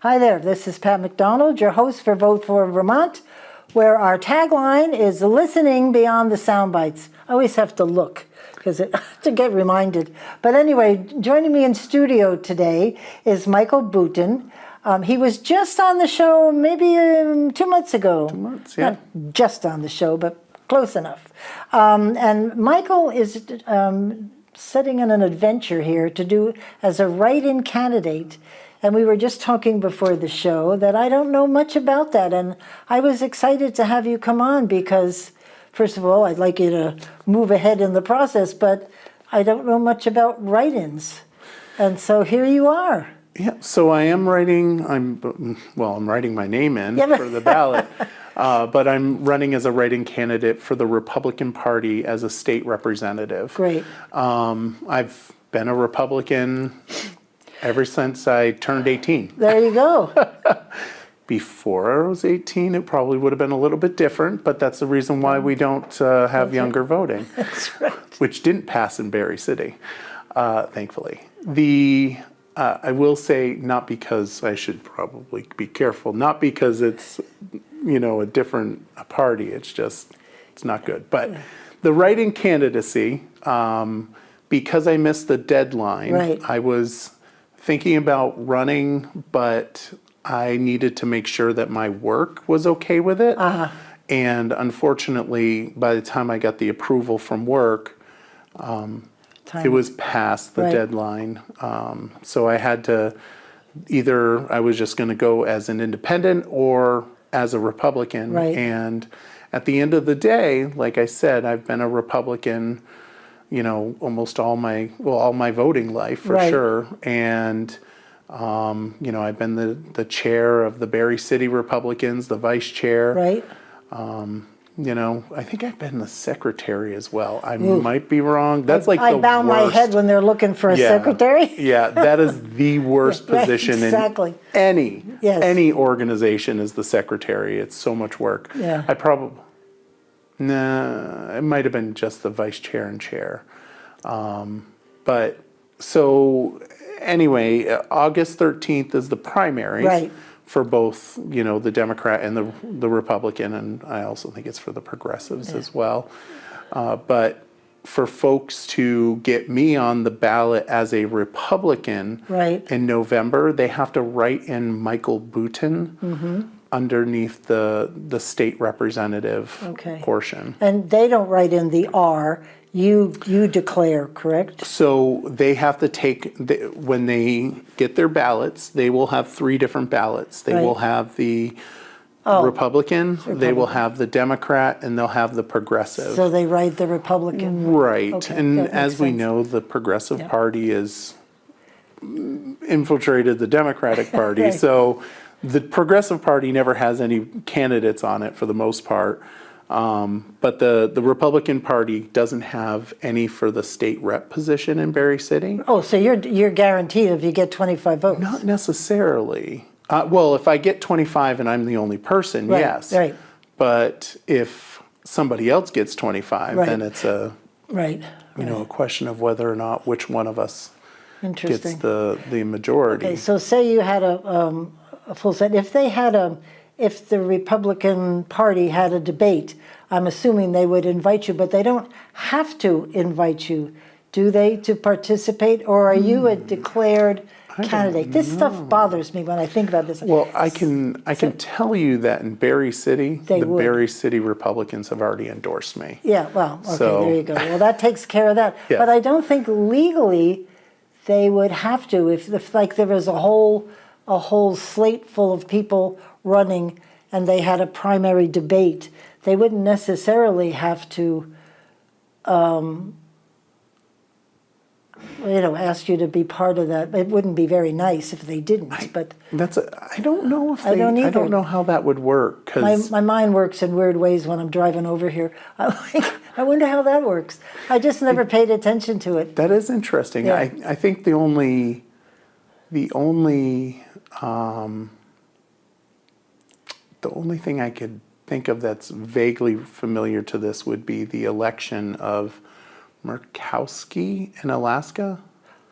Hi there, this is Pat McDonald, your host for Vote for Vermont, where our tagline is listening beyond the sound bites. I always have to look to get reminded. But anyway, joining me in studio today is Michael Boutin. He was just on the show maybe 2 months ago. 2 months, yeah. Not just on the show, but close enough. And Michael is setting on an adventure here to do as a write-in candidate. And we were just talking before the show that I don't know much about that. And I was excited to have you come on because, first of all, I'd like you to move ahead in the process, but I don't know much about write-ins. And so here you are. Yeah, so I am writing, I'm writing my name in for the ballot, but I'm running as a write-in candidate for the Republican Party as a state representative. Great. I've been a Republican ever since I turned 18. There you go. Before I was 18, it probably would have been a little bit different, but that's the reason why we don't have younger voting. That's right. Which didn't pass in Barre City, thankfully. I will say, not because I should probably be careful, not because it's, a different party, it's not good. But the write-in candidacy, because I missed the deadline, right. I was thinking about running, but I needed to make sure that my work was okay with it. And unfortunately, by the time I got the approval from work, it was past the deadline. So I had to I was just going to go as an independent or as a Republican. Right. And at the end of the day, like I said, I've been a Republican, almost all my voting life for sure. And, I've been the chair of the Barre City Republicans, the vice chair. Right. I think I've been the secretary as well. I might be wrong. That's like the worst. I bow my head when they're looking for a secretary. Yeah, that is the worst position exactly. in any organization is the secretary. It's so much work. Yeah. It might have been just the vice chair and chair. But so anyway, August 13th is the primaries. Right. For both, the Democrat and the Republican, and I also think it's for the progressives as well. But for folks to get me on the ballot as a Republican in November, they have to write in Michael Boutin underneath the state representative portion. And they don't write in the R. You declare, correct? So they have to when they get their ballots, they will have 3 different ballots. They will have the Republican, they will have the Democrat, and they'll have the progressive. So they write the Republican. Right. Okay, and as we know, the Progressive Party has infiltrated the Democratic Party. So the Progressive Party never has any candidates on it for the most part. But the Republican Party doesn't have any for the state rep position in Barre City. Oh, so you're guaranteed if you get 25 votes? Not necessarily. Well, if I get 25 and I'm the only person, yes. Right. But if somebody else gets 25, then it's a question of whether or not which one of us gets the majority. Okay, so say you had a full set. If the Republican Party had a debate, I'm assuming they would invite you, but they don't have to invite you, do they, to participate? Or are you a declared candidate? This stuff bothers me when I think about this. Well, I can tell you that in Barre City, Barre City Republicans have already endorsed me. Yeah, well, okay, there you go. Well, that takes care of that. Yes. But I don't think legally they would have to. If like there was a whole slate full of people running and they had a primary debate, they wouldn't necessarily have to ask you to be part of that. It wouldn't be very nice if they didn't. I don't know if I don't know how that would work. 'Cause my mind works in weird ways when I'm driving over here. I wonder how that works. I just never paid attention to it. That is interesting. Yeah. I think the only thing I could think of that's vaguely familiar to this would be the election of Murkowski in Alaska.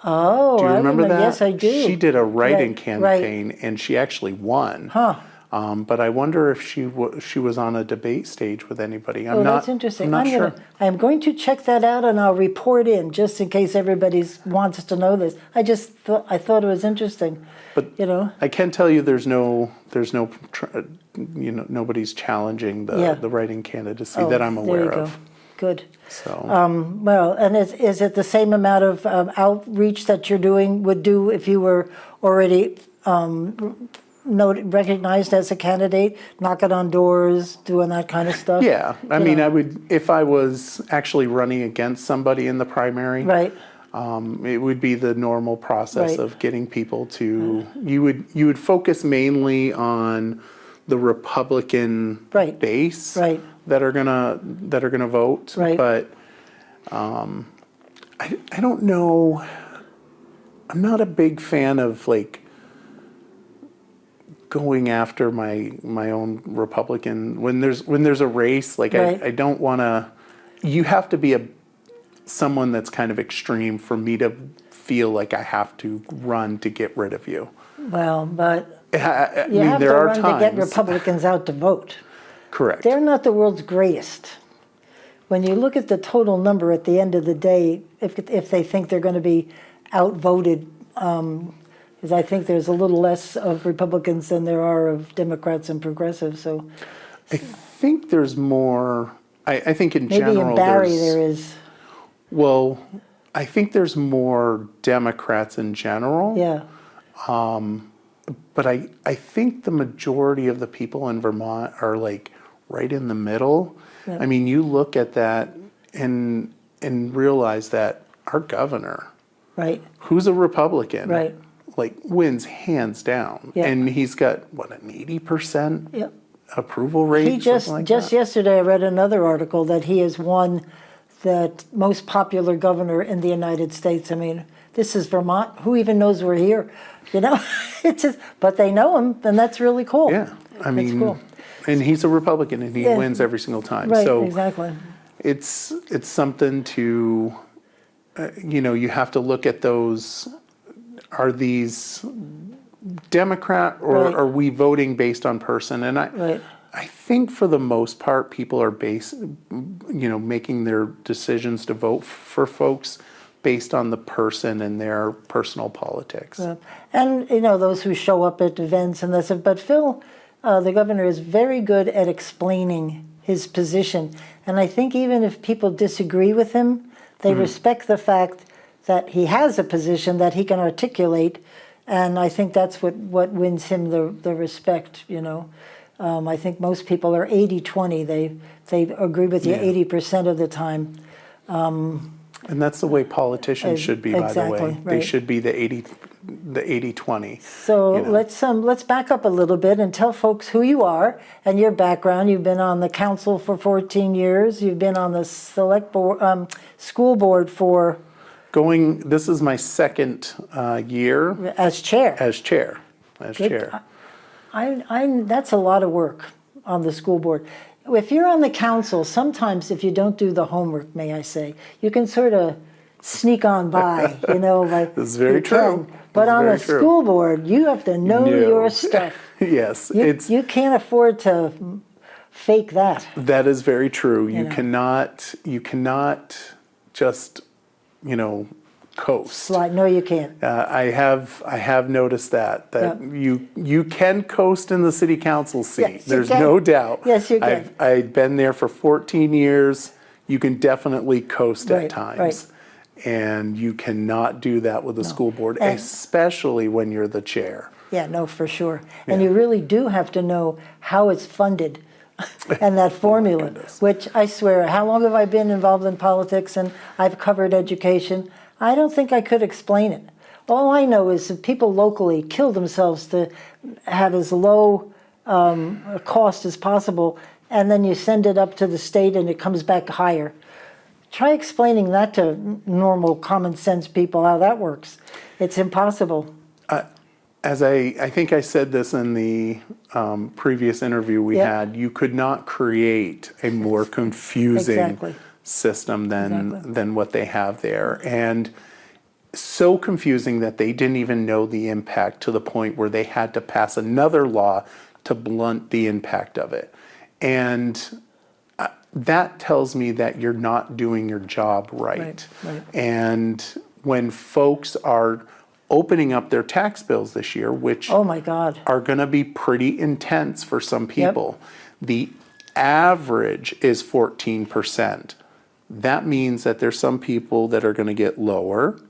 Oh, Do you I remember that? Yes, I do. She did a write-in Right, campaign, and she actually won. Huh. But I wonder if she was on a debate stage with anybody. Oh, that's interesting. I'm not sure. I'm going to check that out, and I'll report in just in case everybody wants to know this. I thought it was interesting. But you know, I can tell you, there's no, nobody's challenging Yeah. the writing candidacy that I'm there aware you go. of. Good. So Well, and is it the same amount of outreach that would do if you were already recognized as a candidate, knocking on doors, doing that kind of stuff? yeah, I mean, I would, if I was actually running against somebody in the primary, Right. it would be the normal process Right. of getting people to. You would focus mainly on the Republican Right. base Right. that are gonna vote, Right. but I don't know. I'm not a big fan of like going after my own Republican when there's a race. Like Right. I don't want to. You have to be someone that's kind of extreme for me to feel like I have to run to get rid of you. Well, but I you mean, have there to are run times. to get Republicans out to vote. Correct. They're not the world's greatest. When you look at the total number at the end of the day, if they think they're going to be outvoted, because I think there's a little less of Republicans than there are of Democrats and progressives. So I think there's more. I think in maybe general in Barre there's. there is. Well, I think there's more Democrats in general. Yeah. But I think the majority of the people in Vermont are like right in the middle. Yeah. I mean, you look at that and realize that our governor, Right. who's a Republican, Right. like wins hands down. Yeah. And he's got what, an 80% Yep. approval rate? He just something like that? yesterday I read another article that he has won the most popular governor in the United States. I mean, this is Vermont. Who even knows we're here? You know, it's just, but they know him, and that's really cool. Yeah, I mean, cool. and he's a Republican, and he Yeah. wins every single time. Right. So Exactly. it's something to, you have to look at those. Are these Democrat or Right. are we voting based on person? And Right. I think for the most part, people are making their decisions to vote for folks based on the person and their personal politics. And those who show up at events and this. But Phil, the governor, is very good at explaining his position. And I think even if people disagree with him, they respect the fact that he has a position that he can articulate. And I think that's what wins him the respect. I think most people are 80-20. They agree with you 80% of the time. And that's the way politicians should be, by the way. Exactly, They right. should be the 80-20. So let's back up a little bit and tell folks who you are and your background. You've been on the council for 14 years. You've been on the select board, school board for This is my second year as chair. as chair. Good. That's a lot of work on the school board. If you're on the council, sometimes if you don't do the homework, may I say, you can sort of sneak on by, like This is very you true. can. But This is on very the true. school board, you have to know No. your stuff. Yes, You can't afford to fake that. that is very true. You know. cannot just coast. Slide. No, you can't. I have noticed that Yeah. you can coast in the city council seat. Yes, you There's can. no doubt. Yes, you can. I've been there for 14 years. You can definitely coast Right, at times. right. And you cannot do that with the school board, And- especially when you're the chair. Yeah, no, for sure. And you really do have to know how it's funded and that formula, goodness. which I swear, how long have I been involved in politics and I've covered education? I don't think I could explain it. All I know is that people locally kill themselves to have as low a cost as possible, and then you send it up to the state and it comes back higher. Try explaining that to normal, common sense people, how that works. It's impossible. As I think I said this in the previous interview we Yep. had, you could not create a more confusing Exactly. system than what they have there. And so confusing that they didn't even know the impact, to the point where they had to pass another law to blunt the impact of it. And that tells me that you're not doing your job right. Right. And when folks are opening up their tax bills this year, which Oh my God. are going to be pretty intense for some people, the average is 14%. That means that there's some people that are going to get lower,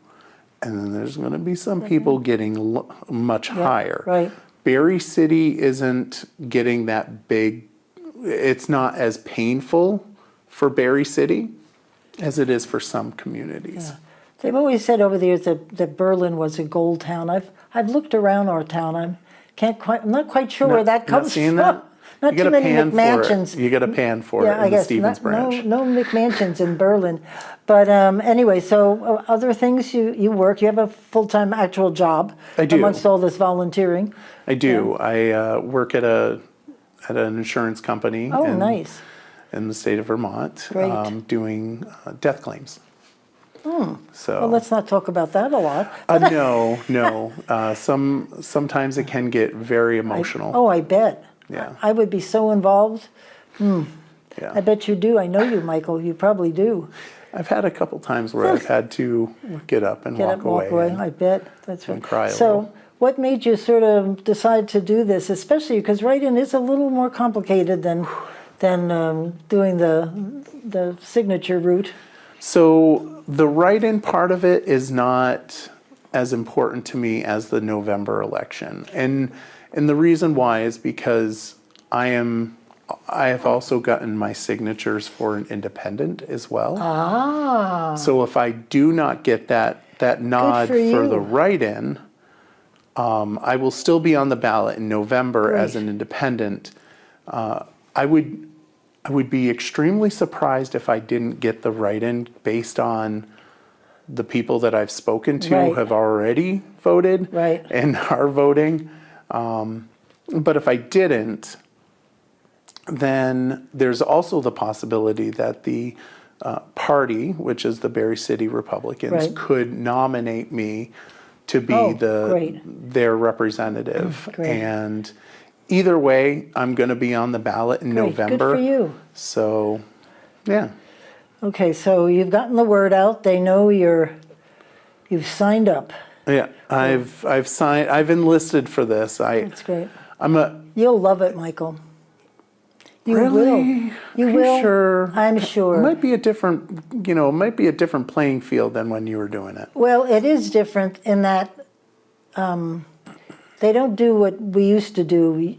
and then there's going to be some people getting much higher. Right. Barre City isn't getting that big. It's not as painful for Barre City as it is for some communities. They've always said over the years that Berlin was a gold town. I've looked around our town. I'm not quite sure where that comes Not seeing from. that? Not You too gotta many pan for McMansions. it. You got to pan for it I in the guess Stevens branch. no McMansions in Berlin. But anyway, so other things you work. You have a full-time actual job. I do. Amongst all this volunteering. I do. I work at an insurance company. Oh, nice. In the state of Vermont, Great. doing death claims. So Well, let's not talk about that a lot. no. Sometimes it can get very emotional. Oh, I bet. Yeah. I would be so involved. Yeah. I bet you do. I know you, Michael. You probably do. I've had a couple times where I've had to get up and Get walk up, walk away. and I bet. That's right. and cry a So, little. what made you sort of decide to do this, especially because write-in is a little more complicated than doing the signature route? So the write-in part of it is not as important to me as the November election. And the reason why is because I have also gotten my signatures for an independent as well. So if I do not get that nod for for you. the write-in, I will still be on the ballot in November as Great. an independent. I would be extremely surprised if I didn't get the write-in based on the people that I've spoken to Right. have already voted Right. and are voting. But if I didn't, then there's also the possibility that the party, which is the Barre City Republicans, Right. could nominate me to be Oh, great. their representative. Great. And either way, I'm going to be on the ballot in Great. November. Good for you. So, yeah. Okay, so you've gotten the word out. They know you've signed up. Yeah, I've signed. I've enlisted for this. That's great. I'm a You'll love it, Michael. You really. will. You I'm will. Sure. I'm It sure. might be a different. It might be a different playing field than when you were doing it. Well, it is different in that they don't do what we used to do.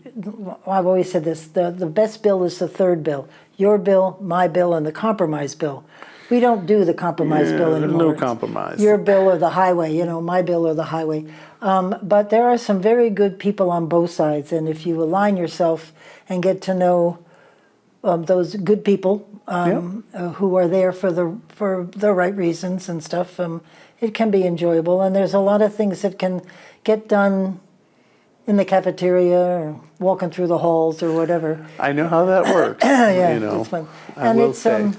I've always said this, the best bill is the third bill. Your bill, my bill, and the compromise bill. We don't do the compromise bill anymore. No It's compromise. Your bill or the highway, my bill or the highway. But there are some very good people on both sides, and if you align yourself and get to know those good people who are there for the right reasons and stuff, it can be enjoyable. And there's a lot of things that can get done in the cafeteria or walking through the halls or whatever. I know how that works. Yeah, it's fun. I will say.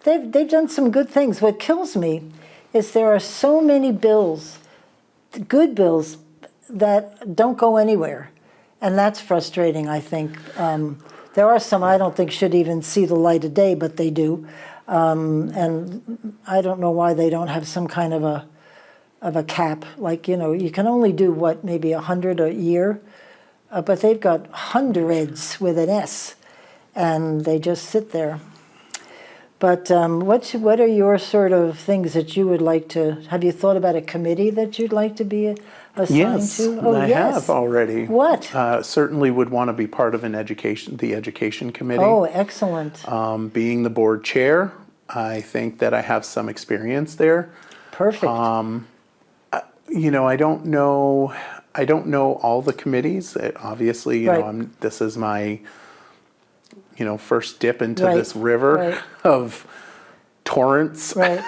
They've done some good things. What kills me is there are so many bills, good bills, that don't go anywhere, and that's frustrating. I think there are some I don't think should even see the light of day, but they do, and I don't know why they don't have some kind of a cap. Like you can only do maybe 100 a year, but they've got hundreds with an S, and they just sit there. But what are your sort of things that you would like to, have you thought about a committee that you'd like to be assigned Yes, to? Oh, I yes. have already. What? Certainly would want to be part of the education committee. Oh, excellent. Being the board chair, I think that I have some experience there. Perfect. I don't know all the committees. Obviously, Right. this is my first dip into Right, this river right. of torrents. Right.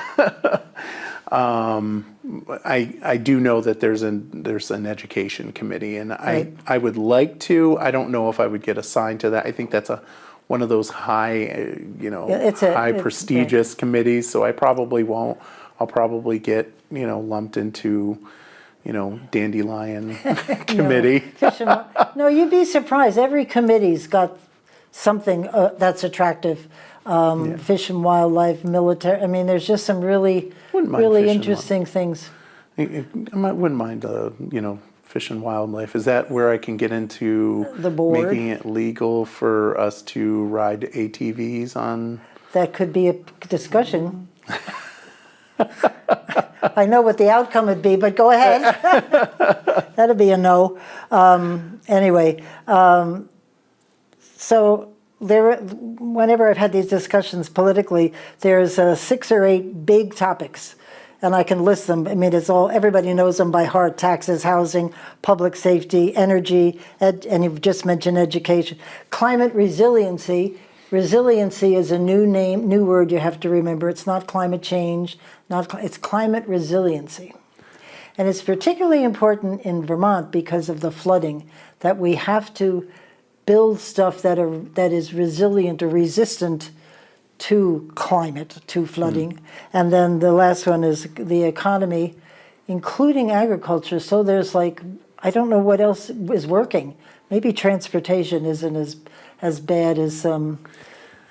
I do know that there's an education committee, and Right. I would like to. I don't know if I would get assigned to that. I think that's one of those high it's prestigious committees, so I probably won't. I'll probably get, lumped into, dandelion committee. No, you'd be surprised. Every committee's got something that's attractive. Fish and wildlife, military. I mean, there's just some really, Wouldn't mind really fish and interesting things. Wouldn't mind, fish and wildlife. Is that where I can get into The board. making it legal for us to ride ATVs on? That could be a discussion. I know what the outcome would be, but go ahead. That'd be a no. Anyway, so whenever I've had these discussions politically, there's 6 or 8 big topics, and I can list them. I mean, everybody knows them by heart: taxes, housing, public safety, energy, and you've just mentioned education. Climate resiliency. Resiliency is a new word you have to remember. It's not climate change, it's climate resiliency. And it's particularly important in Vermont because of the flooding, that we have to build stuff that is resilient or resistant to climate, to flooding. And then the last one is the economy, including agriculture. So there's I don't know what else is working. Maybe transportation isn't as bad as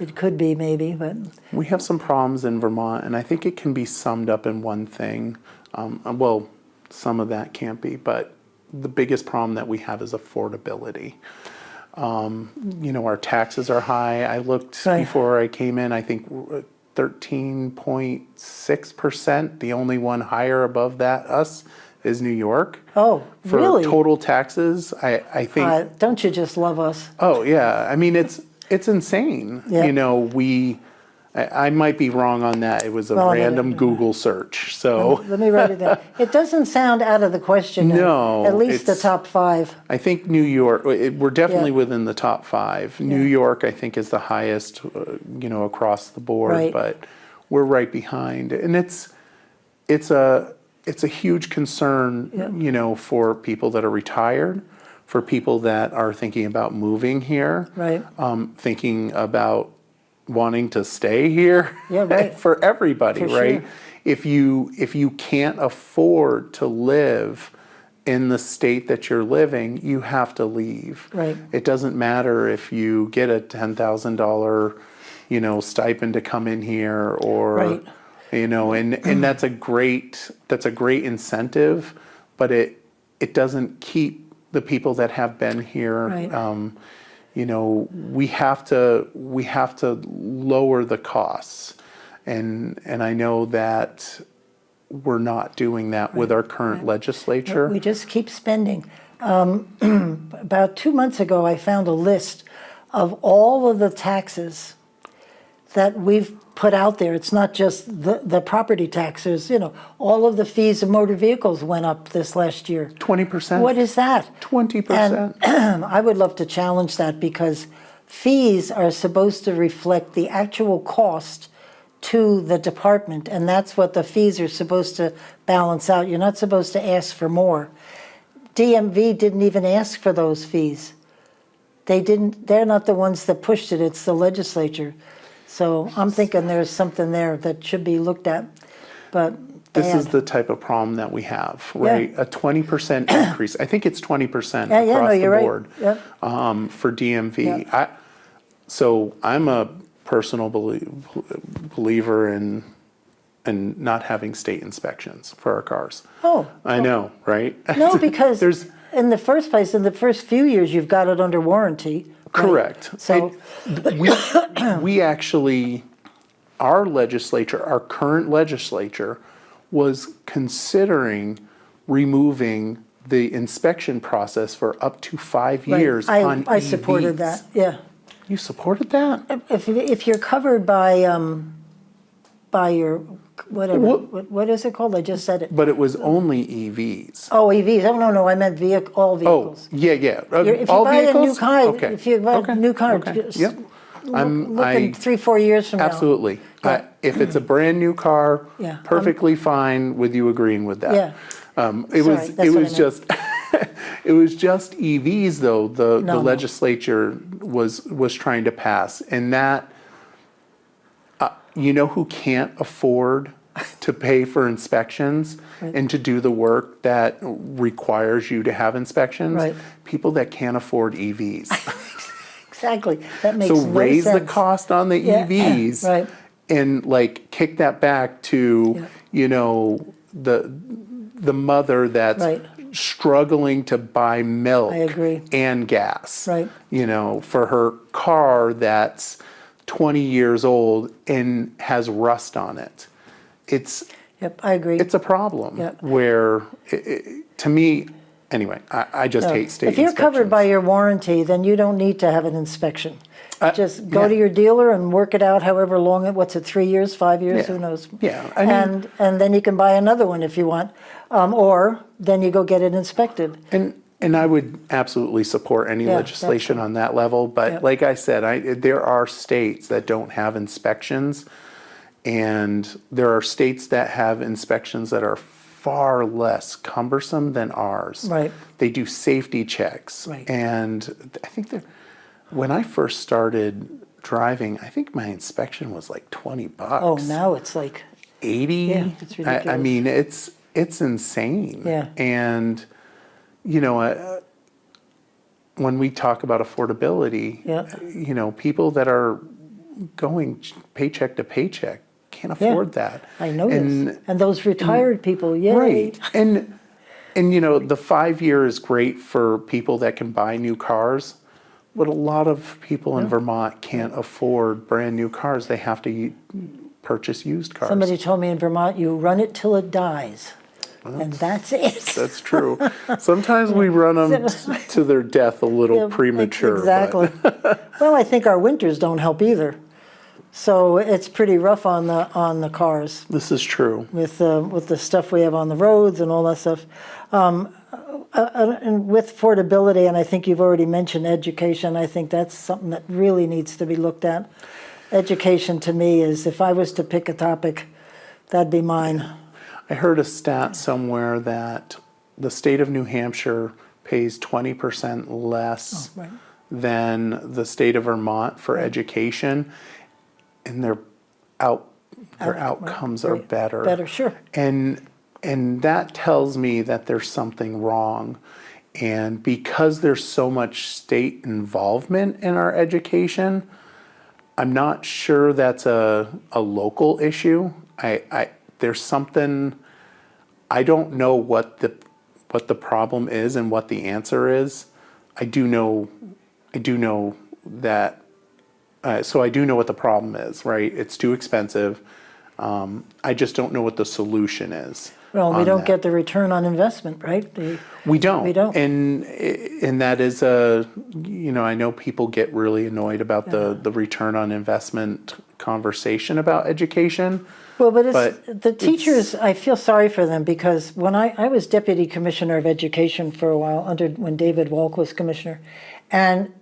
it could be, maybe, but We have some problems in Vermont, and I think it can be summed up in one thing. Well, some of that can't be, but the biggest problem that we have is affordability. Our taxes are high. I looked before I came in, I think 13.6%. The only one higher above us is New York. oh, For really? total taxes, I think. Don't you just love us? Oh yeah, I mean it's insane. Yeah. I might be wrong on that. It was a Well, random Google search. So Let me write it down. It doesn't sound out of the question. No, At least the it's- top 5. I think New York. We're definitely Yeah. within the top 5. New York, I think, is the highest. Across the board, Right. but we're right behind, and it's a huge concern. For people that are retired, for people that are thinking about moving here, Right. Thinking about wanting to stay here. Yeah, right. For everybody, For right? sure. If you can't afford to live in the state that you're living, you have to leave. Right. It doesn't matter if you get a $10,000, stipend to come in here, or Right. and that's a great incentive, but it doesn't keep the people that have been here. Right. We have to lower the costs, and I know that we're not doing that with our current legislature. We just keep spending. About 2 months ago, I found a list of all of the taxes that we've put out there. It's not just the property taxes, all of the fees of motor vehicles went up this last year. 20%. What is that? 20%. And I would love to challenge that, because fees are supposed to reflect the actual cost to the department, and that's what the fees are supposed to balance out. You're not supposed to ask for more. DMV didn't even ask for those fees. They're not the ones that pushed it, it's the legislature. So I'm thinking there's something there that should be looked at, but This is bad. the type of problem that we have, right? A 20% increase. I think it's 20% Yeah, across no, the you're right. board Yep. for DMV. Yep. So I'm a personal believer in not having state inspections for our cars. Oh. I know, right? No, because There's in the first place, in the first few years, you've got it under warranty. right? correct. So, We actually, our current legislature, was considering removing the inspection process for up to 5 right, years on I supported EVs. that, yeah. You supported that? If you're covered by your, whatever, what is it called? I just said it. But it was only EVs. Oh, EVs, no, I meant all Oh, vehicles. yeah. If you All buy a new vehicles? car, Okay. if you buy Okay. a new car, Okay. just Yep. look in 3-4 years from now. Absolutely. Yeah. If it's a brand new car, Yeah. perfectly fine with you agreeing with that. Yeah. It Sorry, was that's what I meant. just it was just EVs though the No. legislature was trying to pass, and that who can't afford to pay for inspections and to do the work that requires you to have inspections. Right. People that can't afford EVs. Exactly. That makes So no raise the sense. cost on the Yeah, EVs right. and like kick that back to, Yeah. you know, the mother that's Right. struggling to buy milk I agree. and gas. Right. You know, for her car that's 20 years old and has rust on it. Yep, I agree. It's a problem Yeah. where, to me, anyway, I just hate state If you're covered inspections. by your warranty, then you don't need to have an inspection. Just go yeah. to your dealer and work it out however long what's it, 3 years, 5 years, Yeah. who knows? Yeah, I mean- And then you can buy another one if you want, or then you go get it inspected. And I would absolutely support any Yeah, legislation on that level, but Yeah. like I said, there are states that don't have inspections, and there are states that have inspections that are far less cumbersome than ours. Right. They do safety checks. Right. And I think when I first started driving, I think my inspection was like $20. Oh, now it's like, 80. Yeah, it's I ridiculous. mean, it's insane. Yeah. And you know, when we talk about affordability, Yeah. you know, people that are going paycheck to paycheck can't Yeah. afford that. I know this. And those retired people, yay. Right. And you know, the 5 year is great for people that can buy new cars, but a lot of people in Vermont can't afford brand new cars. They have to purchase used cars. Somebody told me in Vermont, you run it till it dies. And that's it. That's true. Sometimes we run them to their death a little Yeah, premature. but- Exactly. Well, I think our winters don't help either. So it's pretty rough on the cars This is true. with the stuff we have on the roads and all that stuff. And with affordability, and I think you've already mentioned education, I think that's something that really needs to be looked at. Education to me is, if I was to pick a topic, that'd be mine. I heard a stat somewhere that the state of New Hampshire pays 20% less Right. than the state of Vermont for education, and their outcomes are better. Better, sure. And that tells me that there's something wrong. And because there's so much state involvement in our education, I'm not sure that's a local issue. There's something, I don't know what the problem is and what the answer is. I do know that, so I do know what the problem is, right? It's too expensive. I just don't know what the solution is. Well, we on don't that. get the return on investment, right? We don't. We don't. And that is you know, I know people get really annoyed about the return on investment conversation about education. Well, but But the teachers, I feel sorry for them, because when I was deputy commissioner of education for a while, when David Walk was commissioner, and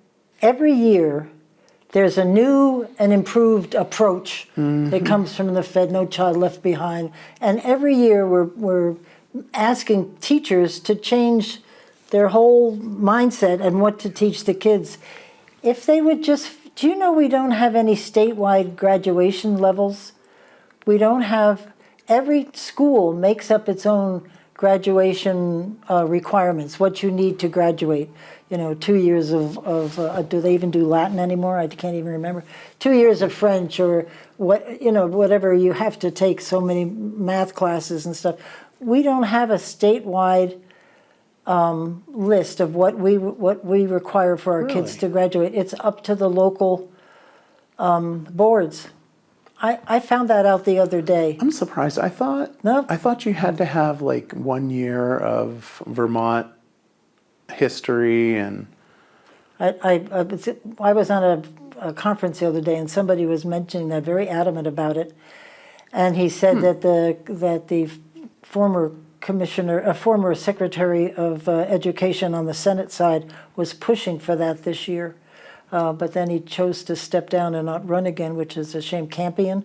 every year there's a new and improved approach that comes from the Fed, No Child Left Behind, and every year we're asking teachers to change their whole mindset and what to teach the kids. If they would just, do you know we don't have any statewide graduation levels? We don't have, every school makes up its own graduation requirements, what you need to graduate. You know, 2 years of do they even do Latin anymore? I can't even remember. 2 years of French, or what, you know, whatever you have to take, so many math classes and stuff. We don't have a statewide list of what we require for our kids Really? to graduate. It's up to the local boards. I found that out the other day. I'm surprised. I thought you had to have like 1 year of Vermont history and I was on a conference the other day, and somebody was mentioning that, very adamant about it, and he said that the former former secretary of education on the Senate side was pushing for that this year, but then he chose to step down and not run again, which is a shame. Campion,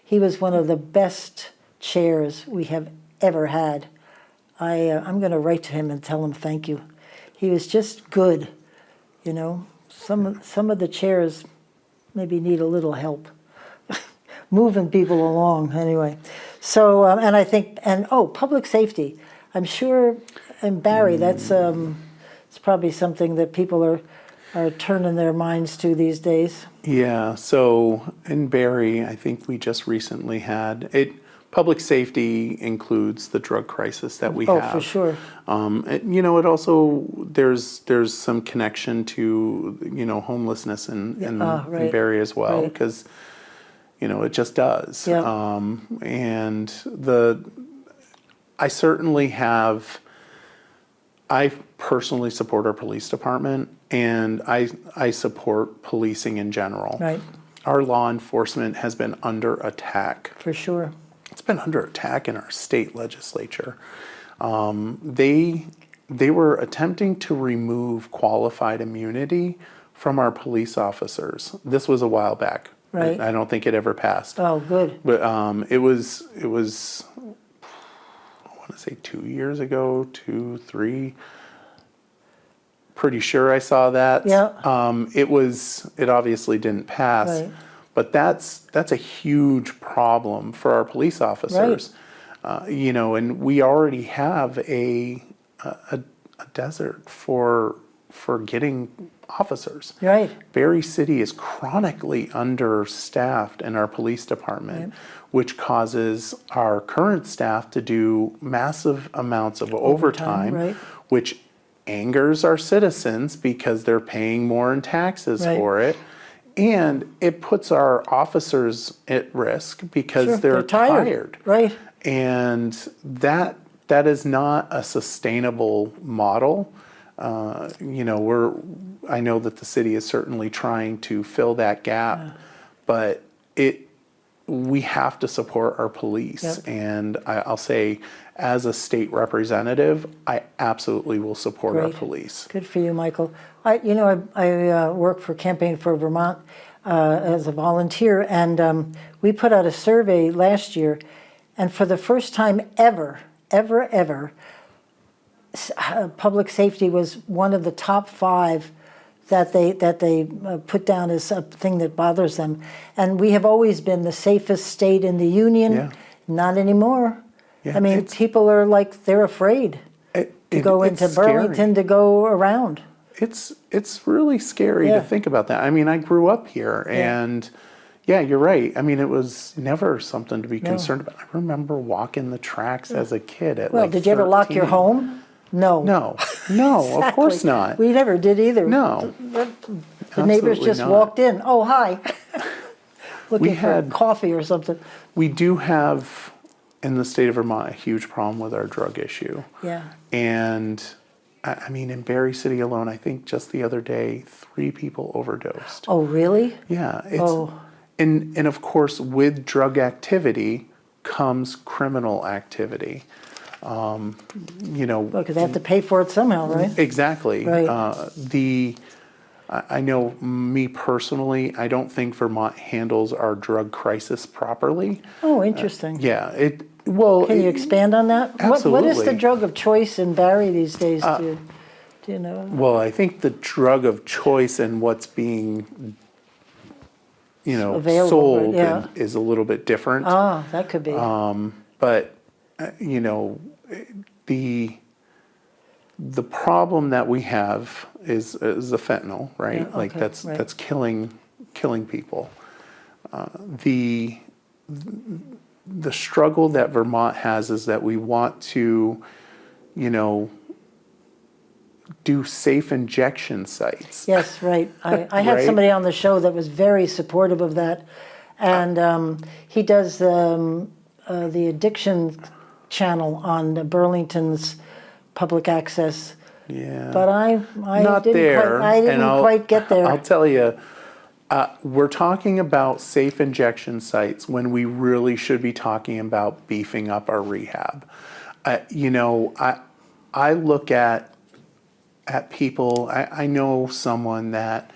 he was one of the best chairs we have ever had. I'm going to write to him and tell him thank you. He was just good, you know. Some of the chairs maybe need a little help moving people along, anyway. So, and I think, public safety. I'm sure in Barre, that's it's probably something that people are turning their minds to these days. Yeah, so in Barre, I think we just recently had it. Public safety includes the drug crisis that we have. Oh, for sure. It also there's some connection to homelessness in right. Barre as well, Right. because it just does. Yeah. And I certainly have. I personally support our police department, and I support policing in general. Right. Our law enforcement has been under attack. For sure. It's been under attack in our state legislature. They were attempting to remove qualified immunity from our police officers. This was a while back. Right. I don't think it ever passed. Oh, good. But it was I want to say 2 years ago, 2, 3. Pretty sure I saw that. Yeah. It obviously didn't pass. Right. But that's a huge problem for our police officers. And we already have a desert for getting officers. Right. Barre City is chronically understaffed in our police department, which causes our current staff to do massive amounts of overtime, right. which angers our citizens because they're paying more in taxes Right. for it. And it puts our officers at risk because Sure, they're tired. Right. And that is not a sustainable model. I know that the city is certainly trying to fill that gap, but we have to support our police. Yep. And I'll say, as a state representative, I absolutely will support our Great. police. Good for you, Michael. I work for Campaign for Vermont as a volunteer, and we put out a survey last year, and for the first time ever, public safety was one of the top 5 that they put down as a thing that bothers them. And we have always been the safest state in the union. Yeah. Not anymore. Yeah, I mean, people are like, they're afraid to go it's into scary. Burlington to go around. It's really scary Yeah. to think about that. I mean, I grew up here, and yeah, you're right. I mean, it was never something to be concerned about. I remember walking the tracks as a kid at Well, like did you ever lock your 13. home? No. No, of course Exactly. not. We never did either. No, The neighbors absolutely just not. walked in. Oh, hi. Looking had- for coffee or something. We do have in the state of Vermont a huge problem with our drug issue. Yeah. And I mean, in Barre City alone, I think just the other day, 3 people overdosed. Oh, really? Yeah. Oh. And of course, with drug activity comes criminal activity. Because they have to pay for it somehow, right? Exactly. Right. I know me personally, I don't think Vermont handles our drug crisis properly. Oh, interesting. Yeah. Can you expand on that? What is the Absolutely. drug of choice in Barre these days? Do you know? Well, I think the drug of choice and what's being, Available, sold yeah. is a little bit different. Ah, that could be. But the problem that we have is the fentanyl, right? Yeah, Like okay, that's right. that's killing people. The struggle that Vermont has is that we want to, do safe injection sites. Yes, right. I had Right? somebody on the show that was very supportive of that, and he does the addiction channel on Burlington's public access. Yeah. But I Not didn't there. quite, I didn't and I'll- quite get there. I'll tell you, we're talking about safe injection sites when we really should be talking about beefing up our rehab. I look at people. I know someone that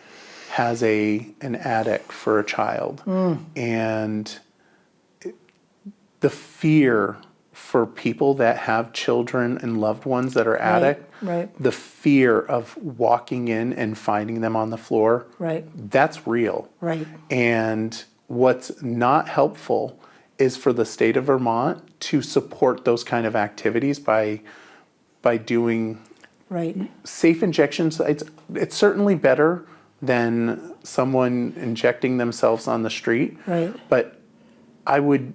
has an addict for a child, and the fear for people that have children and loved ones that are addict, right. the fear of walking in and finding them on the floor, Right. that's real. Right. And what's not helpful is for the state of Vermont to support those kind of activities by doing Right. safe injections. It's certainly better than someone injecting themselves on the street. Right. But I would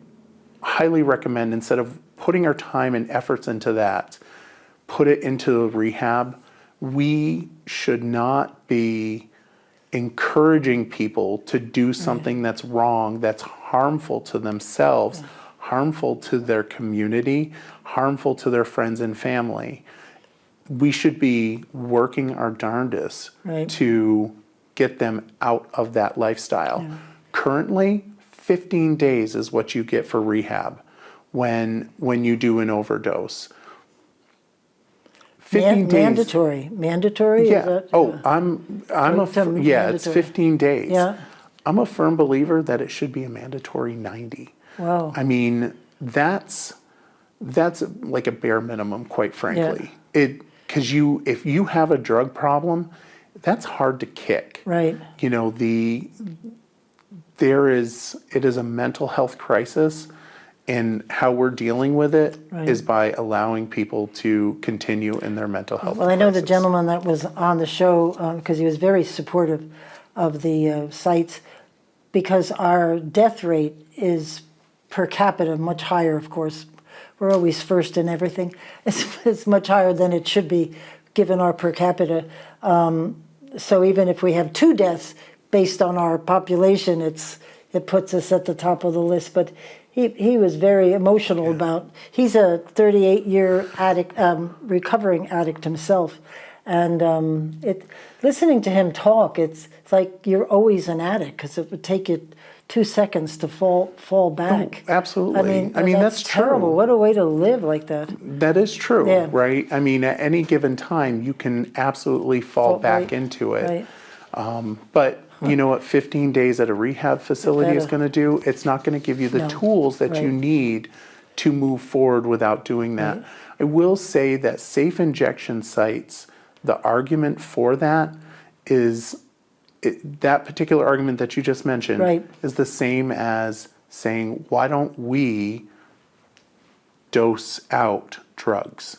highly recommend, instead of putting our time and efforts into that, put it into rehab. We should not be encouraging people to do something that's wrong, that's harmful to themselves, harmful to their community, harmful to their friends and family. We should be working our darndest Right. to get them out of that lifestyle. Currently, 15 days is what you get for rehab when you do an overdose. 15 days. Mandatory. Is Yeah. that, It's 15 days. Yeah. I'm a firm believer that it should be a mandatory 90. Wow. I mean, that's like a bare minimum, quite frankly. Because if you have a drug problem, that's hard to kick. Right. You know, it is a mental health crisis, and how we're dealing with it is by allowing people to continue in their mental health Well, I know the crisis. gentleman that was on the show, because he was very supportive of the sites, because our death rate is per capita much higher, of course. We're always first in everything. It's much higher than it should be, given our per capita. So even if we have 2 deaths based on our population, it puts us at the top of the list. But he was very emotional about. He's a 38-year addict, recovering addict himself, and listening to him talk, it's like you're always an addict, because it would take you 2 seconds to fall back. Oh, absolutely. I mean that's terrible. true. What a way to live like that. That is true, Yeah. right? I mean, at any given time, you can absolutely fall back right, into it. Right. But you know what 15 days at a rehab facility is Better. going to do? It's not going to give you the No. tools that you Right. need to move forward without doing that. Right. I will say that safe injection sites, the argument for that is that particular argument that you just mentioned Right. is the same as saying, why don't we dose out drugs?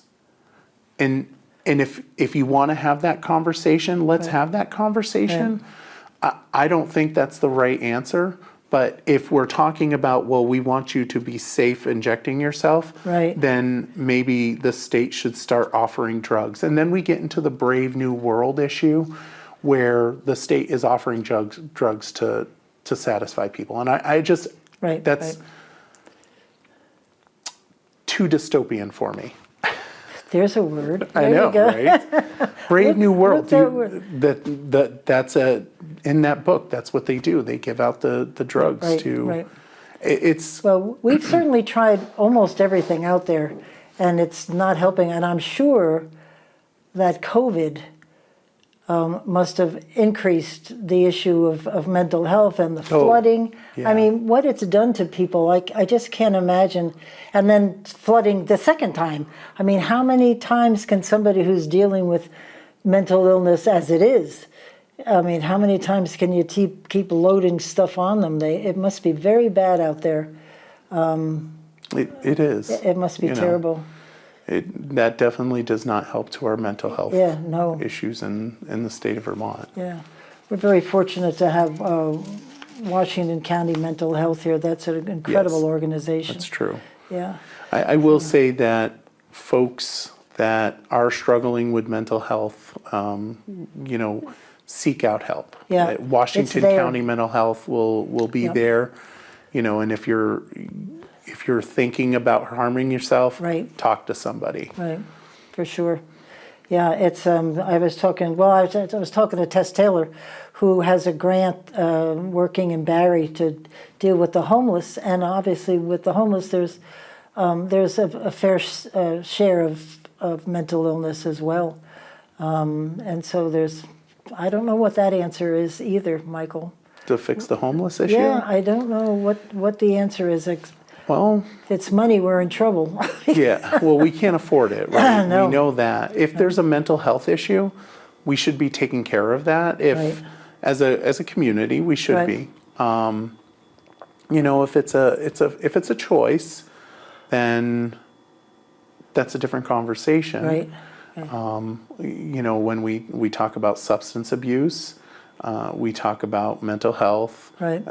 And if you want to have that conversation, let's have that conversation. I don't think that's the right answer. But if we're talking about, well, we want you to be safe injecting yourself, Right. then maybe the state should start offering drugs. And then we get into the Brave New World issue, where the state is offering drugs to satisfy people. And I just, Right, that's right. too dystopian for me. There's a word. I There know, you go. right? Brave New World. what's that word? That's in that book. That's what they do. They give out the drugs Right, to. right. It's Well, we've certainly tried almost everything out there, and it's not helping. And I'm sure that COVID must have increased the issue of mental health and the flooding. yeah. I mean, what it's done to people, I just can't imagine. And then flooding the second time. I mean, how many times can somebody who's dealing with mental illness as it is, I mean, how many times can you keep loading stuff on them? It must be very bad out there. it is. It must be you know. terrible. That definitely does not help to our mental health Yeah, no. issues in the state of Vermont. Yeah, we're very fortunate to have Washington County Mental Health here. That's an incredible Yes, organization. That's true. Yeah, I will say that folks that are struggling with mental health, seek out help. Yeah, Washington it's there. County Mental Health will be Yep. there, and if you're thinking about harming yourself, Right. talk to somebody. right, for sure. Yeah, it's. I was talking. Well, I was talking to Tess Taylor, who has a grant working in Barre to deal with the homeless, and obviously with the homeless, there's a fair share of mental illness as well, and so there's. I don't know what that answer is either, Michael. To fix the homeless issue? Yeah, I don't know what the answer is. Well, If it's money, we're in trouble. yeah. Well, we can't afford it, right? No. We know that. If there's a mental health issue, we should be taking care of that. If Right. as a community, we should Right. be. if it's a choice, then that's a different conversation. Right. When we talk about substance abuse, we talk about mental health. Right.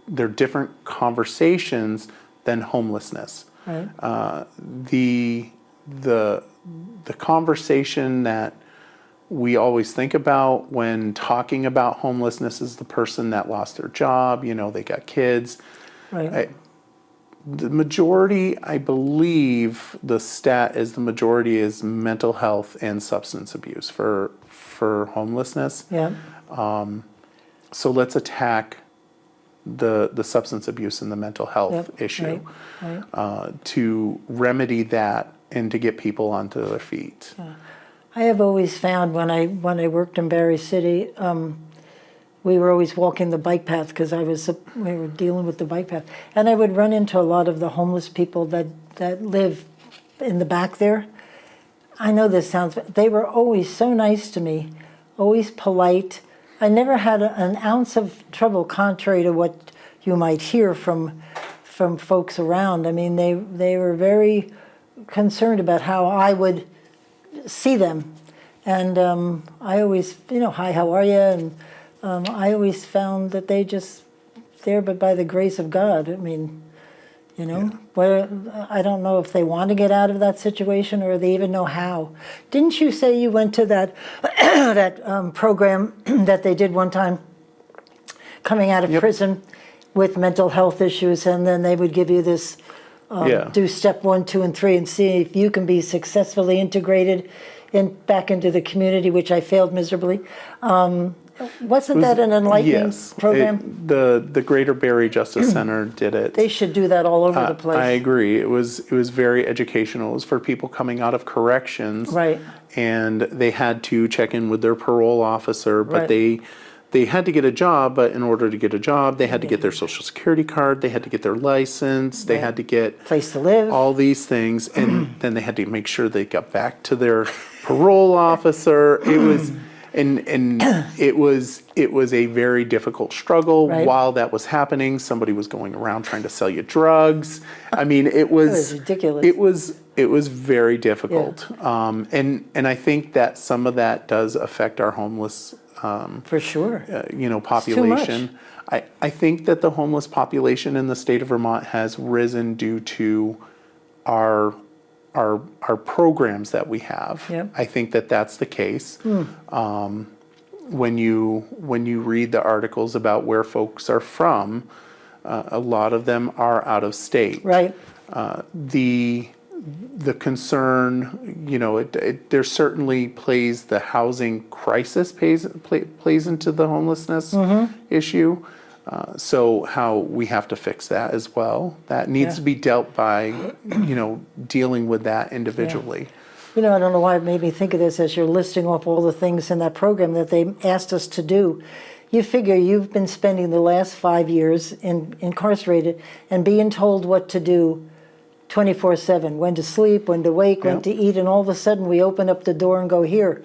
They're different conversations than homelessness. Right. The conversation that we always think about when talking about homelessness is the person that lost their job, they got kids. Right. The majority, I believe, the stat is the majority is mental health and substance abuse for homelessness. Yeah. So let's attack the substance abuse and the mental health Yep. issue Right. to remedy that and to get people onto their feet. I have always found when I worked in Barre City, we were always walking the bike path because we were dealing with the bike path, and I would run into a lot of the homeless people that live in the back there. I know this sounds, they were always so nice to me, always polite. I never had an ounce of trouble, contrary to what you might hear from folks around. I mean, they were very concerned about how I would see them, and I always, hi, how are you? And I always found that they just there, but by the grace of God. I mean, I don't know if they want to get out of that situation or they even know how. Didn't you say you went to that that program that they did one time, coming out of prison with mental health issues, and then they would give you this do step 1, 2, and 3 and see if you can be successfully integrated back into the community, which I failed miserably. Wasn't that an enlightening program? The Greater Barre Justice Center did it. They should do that all over the place. I agree. It was very educational. It was for people coming out of corrections. Right. And they had to check in with their parole officer, but they had to get a job, but in order to get a job, they had to get their social security card, they had to get their license, they had to get place to live, all these things, and then they had to make sure they got back to their parole officer. It was it was a very difficult struggle. While that was happening, somebody was going around trying to sell you drugs. I mean, it was ridiculous. It was very difficult. And I think that some of that does affect our homeless for sure. Population. I think that the homeless population in the state of Vermont has risen due to our programs that we have. I think that that's the case. When you read the articles about where folks are from, a lot of them are out of state. Right. The concern, there certainly plays the housing crisis plays into the homelessness issue. So how we have to fix that as well. That needs to be dealt by, dealing with that individually. I don't know why it made me think of this as you're listing off all the things in that program that they asked us to do. You figure you've been spending the last 5 years incarcerated and being told what to do 24/7, when to sleep, when to wake, when to eat, and all of a sudden we open up the door and go, here,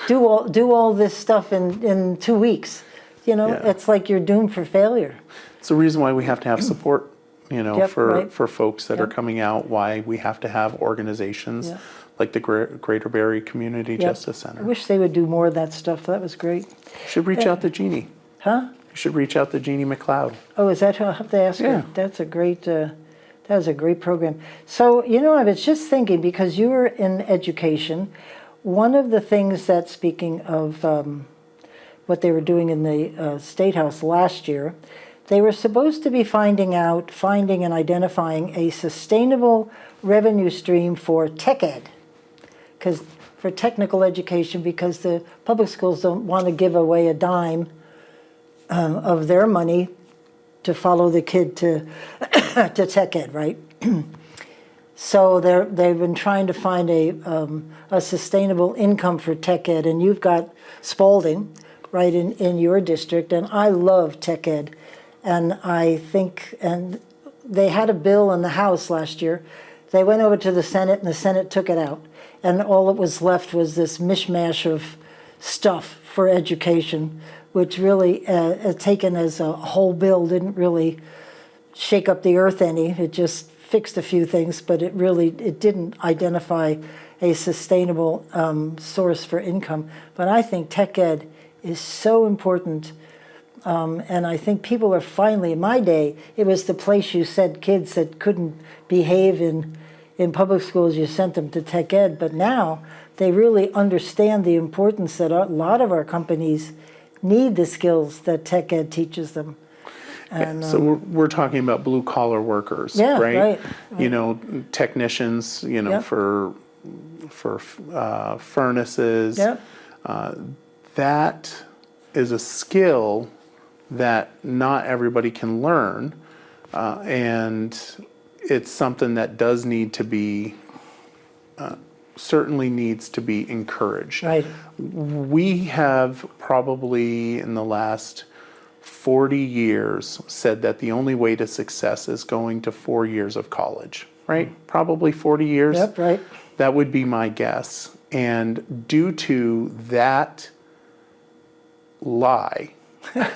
do all this stuff in 2 weeks. It's like you're doomed for failure. It's the reason why we have to have support, for folks that are Yep. coming out, why we have to have organizations like the Greater Barre Community Justice Center. I wish they would do more of that stuff. That was great. You should reach out to Jeannie. Huh? You should reach out to Jeannie McLeod. Oh, is that who I'll have to ask her? That's a great, that was a great program. So, I was just thinking, because you were in education, one of the things that, speaking of what they were doing in the State House last year, they were supposed to be finding and identifying a sustainable revenue stream for tech ed, for technical education, because the public schools don't want to give away a dime of their money to follow the kid to tech ed, right? So they've been trying to find a sustainable income for tech ed, and you've got Spalding, right, in your district, and I love tech ed, and I think, and they had a bill in the House last year. They went over to the Senate, and the Senate took it out, and all that was left was this mishmash of stuff for education, which really, taken as a whole bill, didn't really shake up the earth any. It just fixed a few things, but it didn't identify a sustainable source for income. But I think tech ed is so important. And I think people are finally, in my day, it was the place you sent kids that couldn't behave in public schools, you sent them to tech ed. But now they really understand the importance that a lot of our companies need the skills that tech ed teaches them. And, so we're talking about blue collar workers, yeah, right? Right. You know, technicians, you know, Yep. for furnaces. Yep. That is a skill that not everybody can learn, and it's something that does need to be, certainly needs to be encouraged. Right. We have probably in the last 40 years said that the only way to success is going to 4 years of college, right? Probably 40 years. Yep, right. That would be my guess. And due to that lie, Right.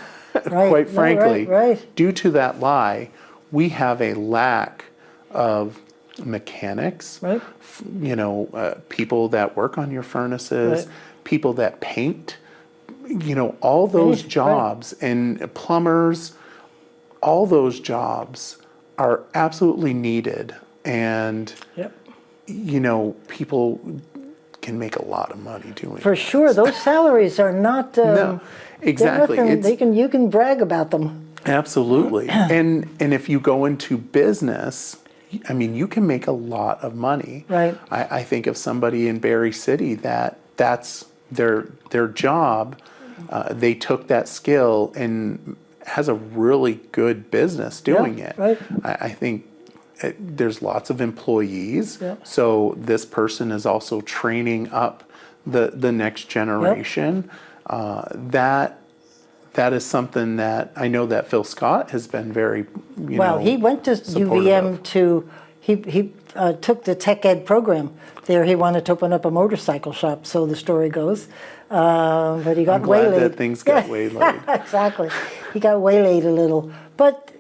quite No, frankly, right. due to that lie, we have a lack of mechanics, Right. you know, people that work on your furnaces, Right. people that paint, you know, all those Right. jobs, and plumbers, all those jobs are absolutely needed. And, Yep. you know, people can make a lot of money doing For it. sure, those salaries are not. No, they're exactly. nothing- It's- you can brag about them. Absolutely. And if you go into business, I mean, you can make a lot of money. Right. I think of somebody in Barre City that's their job. They took that skill and has a really good business doing it. right. I think there's lots of employees. Yeah. So this person is also training up the next generation. That is something that I know that Phil Scott has been very, you Well, know, he went to supportive UVM of. he took the tech ed program. There he wanted to open up a motorcycle shop, so the story goes. But he got I'm glad waylaid. that things got waylaid. Exactly. He got waylaid a little. But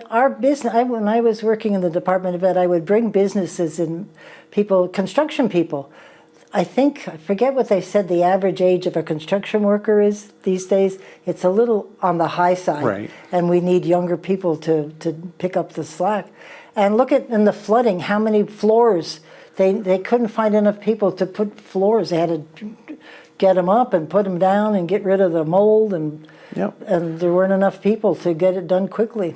our business, when I was working in the Department of Ed, I would bring businesses and people, construction people. I forget what they said the average age of a construction worker is these days. It's a little on the high side. Right. And we need younger people to pick up the slack. And look at in the flooding, how many floors. They couldn't find enough people to put floors. They had to get them up and put them down and get rid of the mold. Yep. And there weren't enough people to get it done quickly.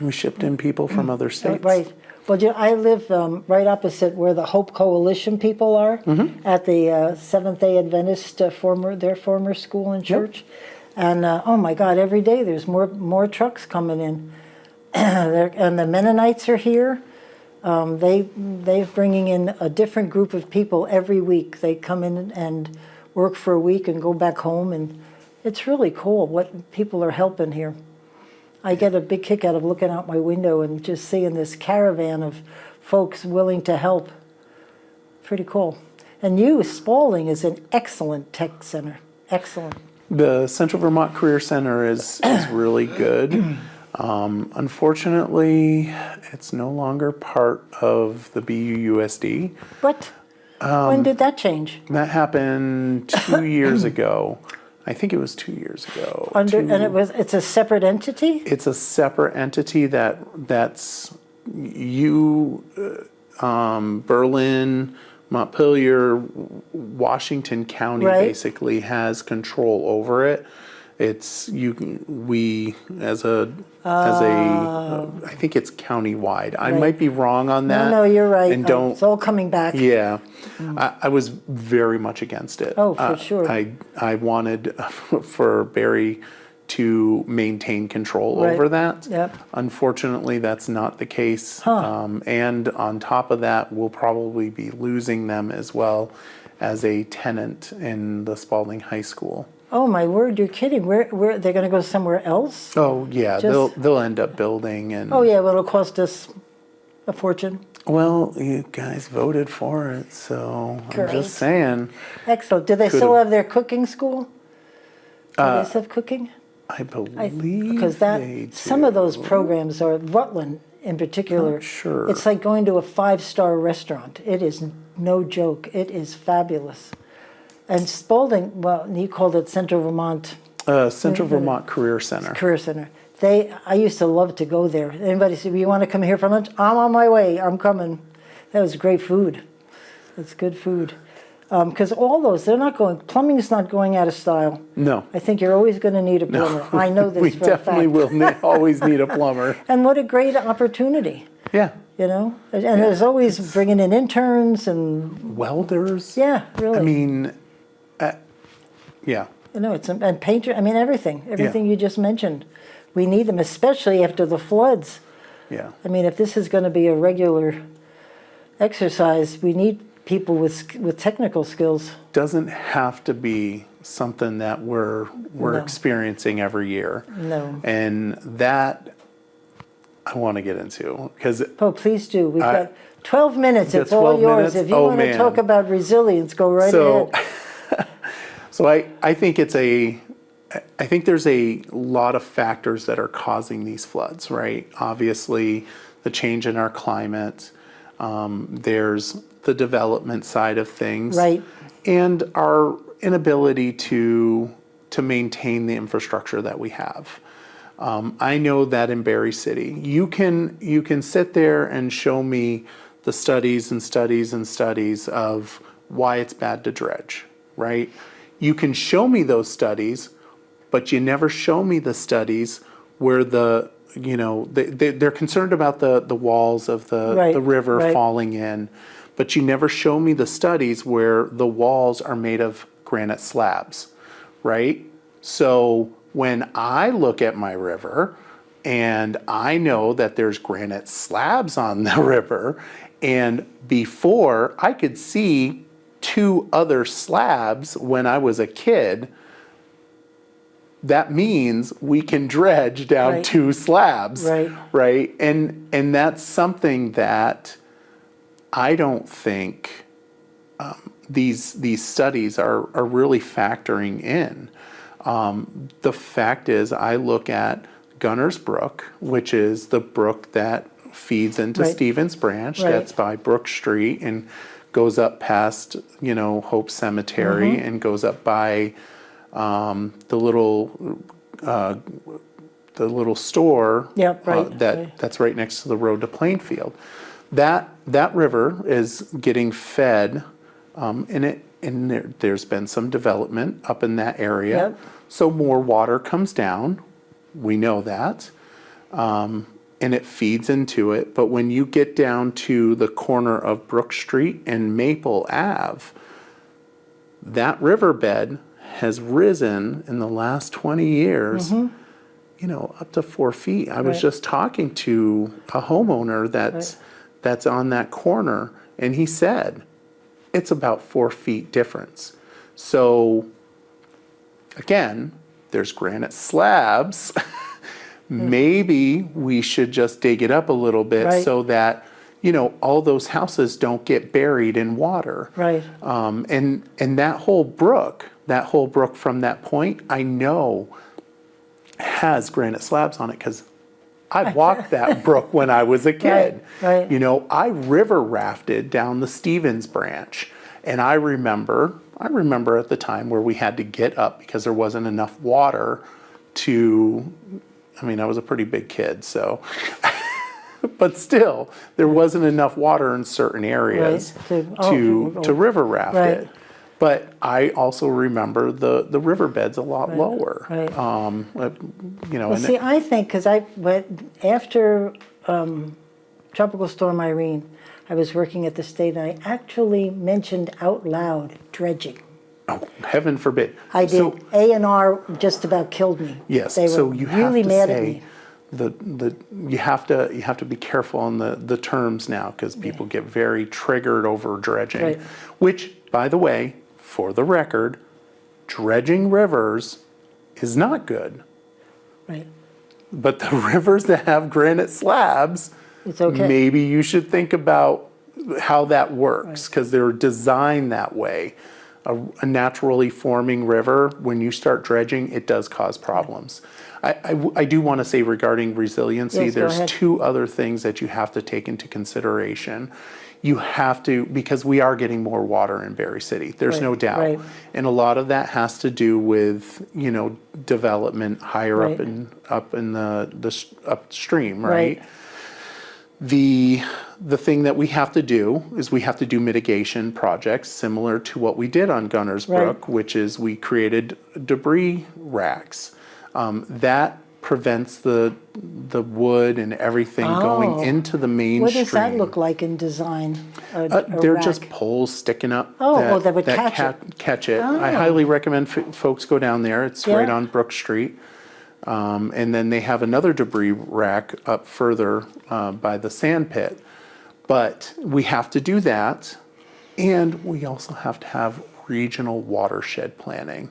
We shipped in people from other states. Right. Well, I live right opposite where the Hope Coalition people are, at the Seventh-day Adventist their former school and church. And oh my God, every day there's more trucks coming in. And the Mennonites are here. They're bringing in a different group of people every week. They come in and work for a week and go back home, and it's really cool what people are helping here. I get a big kick out of looking out my window and just seeing this caravan of folks willing to help. Pretty cool. And Spalding is an excellent tech center. Excellent. The Central Vermont Career Center is really good. Unfortunately, it's no longer part of the BUUSD. But when did that change? That happened 2 years ago. I think it was 2 years ago. And it's a separate entity? It's a separate entity that's Berlin, Montpelier, Washington County Right. basically has control over it. It's I think it's countywide. I Right. might be wrong on that. No, you're right. And don't. It's all coming back. Yeah, I was very much against it. Oh, for sure. I wanted for Barry to maintain control Right. over that. Yep. Unfortunately, that's not the case. And on top of that, we'll probably be losing them as well as a tenant in the Spalding High School. Oh my word, you're kidding. Where they're going to go somewhere else? Oh yeah, Just- they'll end up building and. Oh yeah, well it'll cost us a fortune. Well, you guys voted for it, so I'm Great. just saying. Excellent. Do they still have their cooking school? Do they still have cooking? I believe Because they some of those do. programs are, Rutland in particular, Not sure. it's like going to a 5-star restaurant. It is no joke. It is fabulous. And Spalding, well, you called it Central Vermont Central Vermont Career Center. Career Center. I used to love to go there. Anybody said, you want to come here for lunch? I'm on my way. I'm coming. That was great food. It's good food. Because all those, plumbing's not going out of style. No. I think you're always going to need a plumber. I know this We for a definitely fact. will always need a plumber. And what a great opportunity, Yeah. you know? And there's always bringing in interns and, Welders. yeah, really. I mean, yeah. You know, and painter, I mean, everything you just mentioned. We need them, especially after the floods. Yeah. I mean, if this is going to be a regular exercise, we need people with technical skills. Doesn't have to be something that we're No. experiencing every year. No. And that I want to get into because Oh, please do. We've got 12 minutes. got It's all 12 yours. minutes? If you Oh, want to man. talk about resilience, go right so ahead. so I think I think there's a lot of factors that are causing these floods, right? Obviously, the change in our climate. There's the development side of things, Right. and our inability to maintain the infrastructure that we have. I know that in Barre City, you can sit there and show me the studies and studies and studies of why it's bad to dredge, right? You can show me those studies, but you never show me the studies where they're concerned about the walls of the river right. falling in, but you never show me the studies where the walls are made of granite slabs, right? So when I look at my river and I know that there's granite slabs on the river, and before I could see 2 other slabs when I was a kid, that means we can dredge down Right. 2 slabs, Right. right? And that's something that I don't think these studies are really factoring in. The fact is, I look at Gunner's Brook, which is the brook that feeds into Right. Stevens Branch. Right. That's by Brook Street and goes up past, Hope Cemetery Mm-hmm. and goes up by the little store. Yep, right, right. That's right next to the road to Plainfield. That river is getting fed, and there's been some development up in that area. Yep. So more water comes down. We know that. And it feeds into it. But when you get down to the corner of Brook Street and Maple Ave, that riverbed has risen in the last 20 years, up to 4 feet. I was Right. just talking to a homeowner that's on that corner, and he said it's about 4 feet difference. So again, there's granite slabs. Maybe we should just dig it up a little bit Right. so that, all those houses don't get buried in water. Right. And that whole brook from that point, I know has granite slabs on it because I walked that brook when I was a kid. Right. I river rafted down the Stevens Branch, and I remember at the time where we had to get up because there wasn't enough water I was a pretty big kid, so, but still, there wasn't enough water in certain areas Right. to river raft Right. it. But I also remember the riverbed's a lot lower. Right. Well, and see, I think, because after Tropical Storm Irene, I was working at the state, and I actually mentioned out loud dredging. oh, heaven forbid. I did. So, A&R just about killed me. yes, They were so you have really to mad at say me. you have to be careful on the terms now because people get very triggered over dredging. Right. Which, by the way, for the record, dredging rivers is not good. Right. But the rivers that have granite slabs, It's okay. maybe you should think about how that works because they're designed that way. a naturally forming river, when you start dredging, it does cause problems. I do want to say regarding resiliency, Yes, go there's ahead. two other things that you have to take into consideration. You have to, because we are getting more water in Barre City, there's Right, no doubt. right. And a lot of that has to do with, development higher Right. up in the upstream, Right. right? The thing that we have to do is we have to do mitigation projects similar to what we did on Gunners Right. Brook, which is we created debris racks. That prevents the wood and everything going into the main What stream. does that look like in design? A They're just rack? poles sticking up. Oh, that would catch it. Catch it. I highly recommend folks go down there. It's right Yeah. on Brook Street. And then they have another debris rack up further by the sand pit. But we have to do that. And we also have to have regional watershed planning.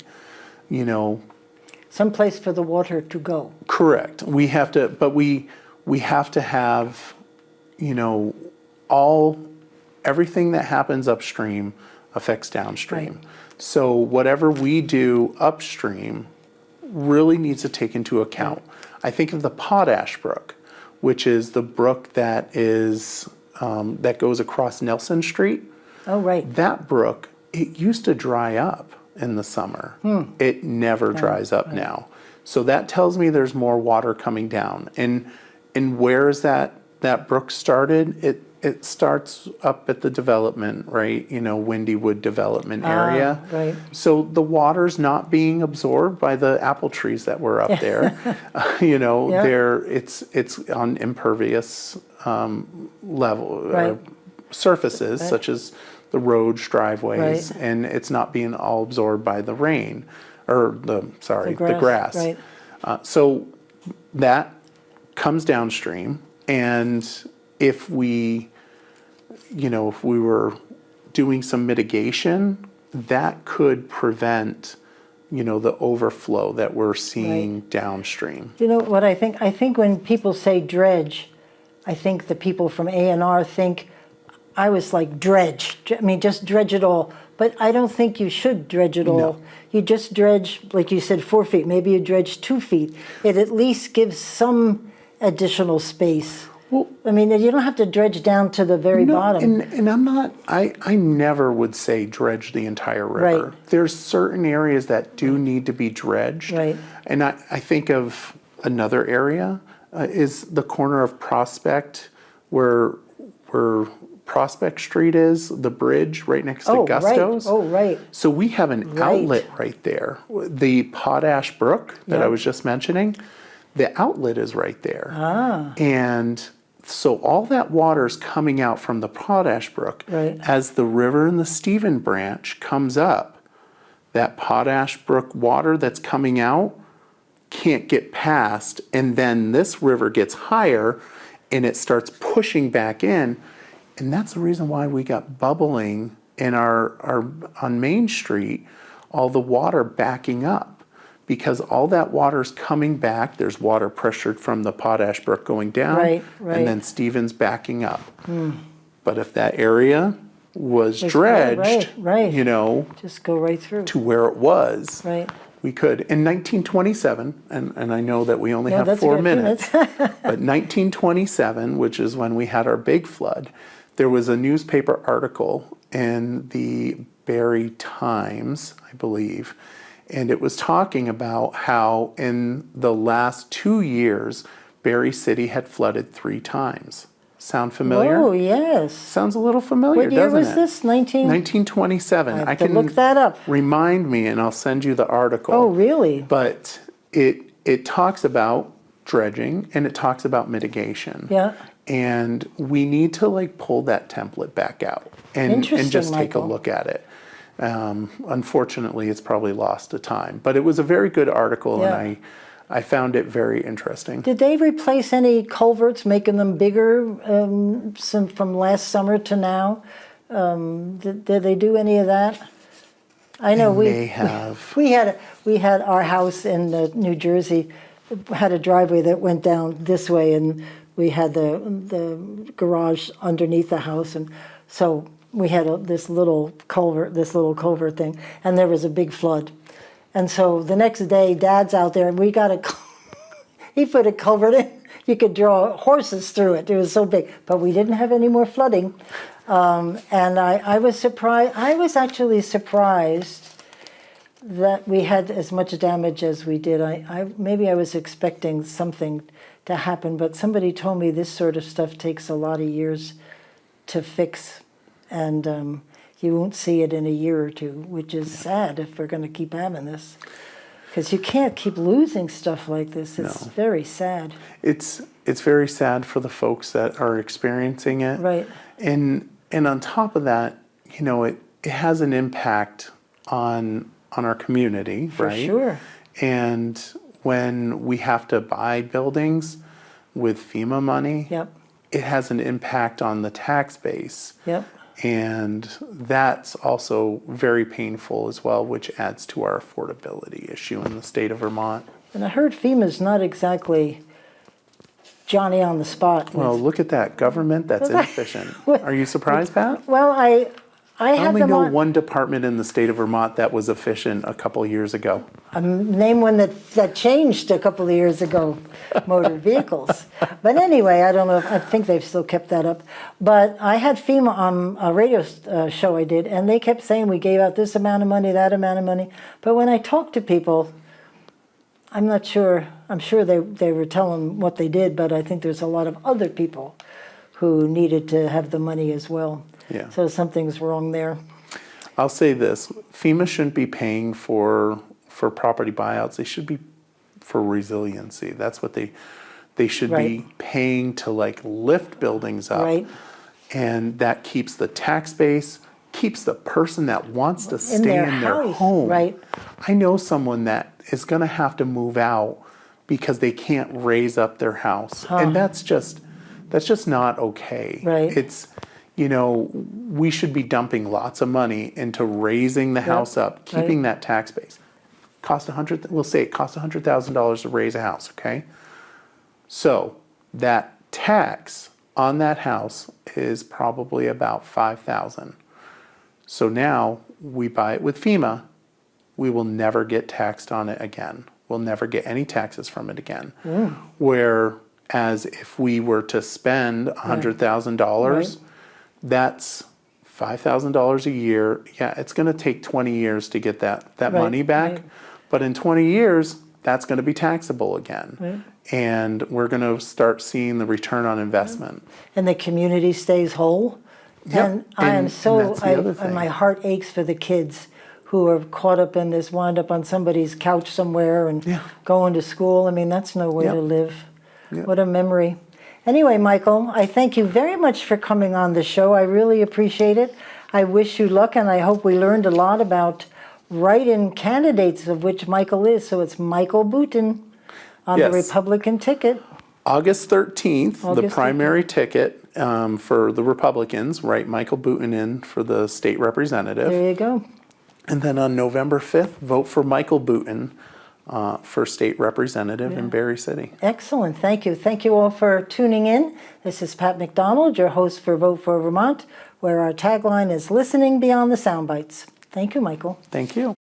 Some place for the water to go. Correct. We have to, but we have to have, everything that happens upstream affects downstream. Right. So whatever we do upstream really needs to take into account. I think of the Potash Brook, which is the brook that is that goes across Nelson Street. Oh, right. That brook, it used to dry up in the summer. It never dries up now. So that tells me there's more water coming down. And where is that brook started? It starts up at the development, right? Windy Wood development area. Right. So the water's not being absorbed by the apple trees that were up there. It's on impervious level Right. surfaces such as the roads, driveways, Right. and it's not being all absorbed by the rain or the grass. Right. So that comes downstream, and if we were doing some mitigation, that could prevent the overflow that we're seeing downstream. You know what I think? I think when people say dredge, I think the people from A&R think I was like dredge. I mean, just dredge it all. But I don't think you should dredge it all. No. You just dredge, like you said, 4 feet. Maybe you dredge 2 feet. It at least gives some additional space. Well, I mean, you don't have to dredge down to the very bottom. and I'm not, I never would say dredge the entire river. Right. There's certain areas that do need to be dredged. Right. And I think of another area is the corner of Prospect where Prospect Street is, the bridge right next to Gusto's. Right. Oh, right. So we have an outlet right there. The Potash Brook that I was just mentioning, the outlet is right there. And so all that water is coming out from the Potash Brook. Right. As the river in the Stephen branch comes up, that Potash Brook water that's coming out can't get past, and then this river gets higher and it starts pushing back in. And that's the reason why we got bubbling in our on Main Street, all the water backing up, because all that water's coming back. There's water pressured from the Potash Brook going down, Right. and then Stevens backing up. But if that area was Just- dredged, right. to Just go right through. where it was, Right. we could. In 1927, and I know that we only No, have that's 4 good. minutes, but 1927, which is when we had our big flood, there was a newspaper article in the Barre Times, I believe, and it was talking about how in the last 2 years, Barre City had flooded 3 times. Sound familiar? Oh, yes. Sounds a little familiar, What year doesn't was it? this? 1927. I have to look that up. Remind me, and I'll send you the article. Oh, really? But it talks about dredging and it talks about mitigation. Yeah. And we need to pull that template back out and Interesting, just take a Michael. look at it. Unfortunately, it's probably lost to time, but it was a very good article, Yeah. and I found it very interesting. Did they replace any culverts, making them bigger from last summer to now? Did they do any of that? I know They have. we had our house in New Jersey had a driveway that went down this way, and we had the garage underneath the house, and so we had this little culvert thing, and there was a big flood. And so the next day, Dad's out there, and we got he put a culvert in. You could draw horses through it. It was so big. But we didn't have any more flooding. And I was surprised. I was actually surprised that we had as much damage as we did. Maybe I was expecting something to happen, but somebody told me this sort of stuff takes a lot of years to fix, and you won't see it in a year or two, which is sad if we're going to keep having this. Because you can't keep losing stuff like this. It's very sad. It's very sad for the folks that are experiencing it. Right. And on top of that, it has an impact on our community, For right? sure. And when we have to buy buildings with FEMA money, Yep. it has an impact on the tax base. Yep. And that's also very painful as well, which adds to our affordability issue in the state of Vermont. And I heard FEMA's not exactly Johnny on the spot. Well, look at that government that's inefficient. Are you surprised, Pat? Well, I I have only them know on. one department in the state of Vermont that was efficient a couple years ago. Name one that changed a couple of years ago, motor vehicles. But anyway, I don't know. I think they've still kept that up. But I had FEMA on a radio show I did, and they kept saying we gave out this amount of money, that amount of money. But when I talked to people, I'm not sure. I'm sure they were telling what they did, but I think there's a lot of other people who needed to have the money as well. Yeah. So something's wrong there. I'll say this, FEMA shouldn't be paying for property buyouts. They should be for resiliency. That's what they should be Right. paying to like lift buildings up. Right. And that keeps the tax base, keeps the person that wants to stay their in their house, home. right. I know someone that is going to have to move out because they can't raise up their house. And that's just not okay. Right. It's, we should be dumping lots of money into raising the house up, keeping that tax base. We'll say it costs $100,000 to raise a house, okay? So that tax on that house is probably about $5,000. So now we buy it with FEMA, we will never get taxed on it again. We'll never get any taxes from it again. Whereas if we were to spend $100,000, that's $5,000 a year. Yeah, it's going to take 20 years to get that money back. Right. But in 20 years, that's going to be taxable again. Right. And we're going to start seeing the return on investment. And the community stays whole. Yep. And I am And so, that's the other thing. my heart aches for the kids who are caught up in this, wind up on somebody's couch somewhere and going to school. I mean, that's no way to live. Yep. What a memory. Anyway, Michael, I thank you very much for coming on the show. I really appreciate it. I wish you luck, and I hope we learned a lot about write-in candidates, of which Michael is. So it's Michael Boutin on the Republican ticket. August 13th, the August primary ticket for the Republicans, write Michael Boutin in for the state representative. There you go. And then on November 5th, vote for Michael Boutin for state representative in Barre City. Excellent. Thank you. Thank you all for tuning in. This is Pat McDonald, your host for Vote for Vermont, where our tagline is listening beyond the sound bites. Thank you, Michael. Thank you.